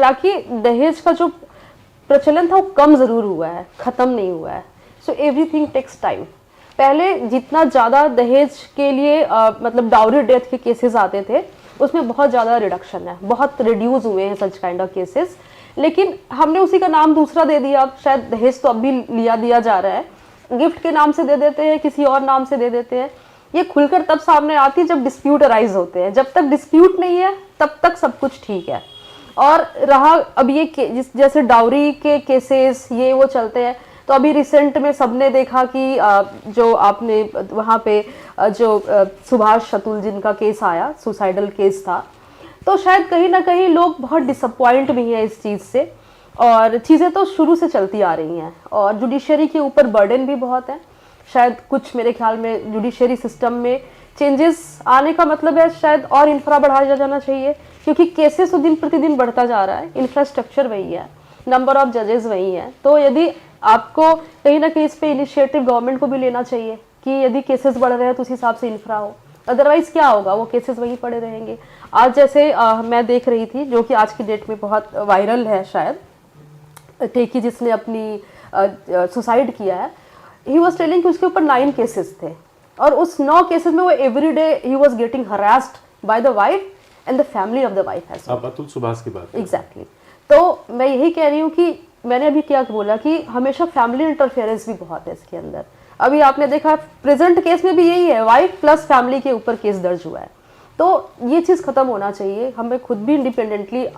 हालांकि दहेज का जो प्रचलन था वो कम ज़रूर हुआ है, ख़त्म नहीं हुआ है। So everything takes time. पहले जितना ज़्यादा दहेज के लिए मतलब डाउरी डेथ के केसेस आते थे, उसमें बहुत ज़्यादा रिडक्शन है, बहुत रिड्यूस हुए हैं सच काइंड ऑफ केसेस। लेकिन हमने उसी का नाम दूसरा दे दिया। अब शायद दहेज तो अब भी दिया जा रहा है, गिफ्ट के नाम से दे देते हैं, किसी और नाम से दे देते हैं। ये खुलकर तब सामने आती है जब डिस्प्यूट अराइज होते हैं। जब तक डिस्प्यूट नहीं है तब तक सब कुछ ठीक है। और रहा अब ये जैसे डाउरी के केसेस ये वो चलते हैं, तो अभी रिसेंट में सबने देखा कि जो आपने वहाँ पे जो सुभाष शतुल जिनका केस आया, सुसाइडल केस था, तो शायद कहीं ना कहीं लोग बहुत डिसअपॉइंट भी हैं इस चीज़ से। और चीज़ें तो शुरू से चलती आ रही हैं, और जुडिशरी के ऊपर बर्डन भी बहुत है। शायद कुछ मेरे ख्याल में जुडिशरी सिस्टम में चेंजेस आने का मतलब है शायद और इंफ्रा बढ़ाया जाना चाहिए, क्योंकि केसेस तो दिन प्रतिदिन बढ़ता जा रहा है, इंफ्रास्ट्रक्चर वही है, नंबर ऑफ जजेस वही है। तो यदि आपको कहीं ना कहीं इस पे इनिशिएटिव गवर्नमेंट को भी लेना चाहिए कि यदि केसेस बढ़ रहे हैं तो उस हिसाब से इंफ्रा हो, अदरवाइज क्या होगा, वो केसेस वहीं पड़े रहेंगे। आज जैसे मैं देख रही थी, जो कि आज की डेट में बहुत वायरल है शायद, टेकी जिसने अपनी सुसाइड किया है, ही वॉज टेलिंग कि उसके ऊपर 9 केसेस थे, और उस 9 केसेस में वो every day he was getting harassed by the wife and the family of the wife as well. आप अतुल सुभाष की बात एग्जैक्टली। तो मैं यही कह रही हूँ कि मैंने अभी क्या बोला कि हमेशा फैमिली इंटरफेरेंस भी बहुत है इसके अंदर। अभी आपने देखा प्रेजेंट केस में भी यही है, वाइफ प्लस फैमिली के ऊपर केस दर्ज हुआ है। तो ये चीज़ खत्म होना चाहिए, हमें खुद भी इंडिपेंडेंटली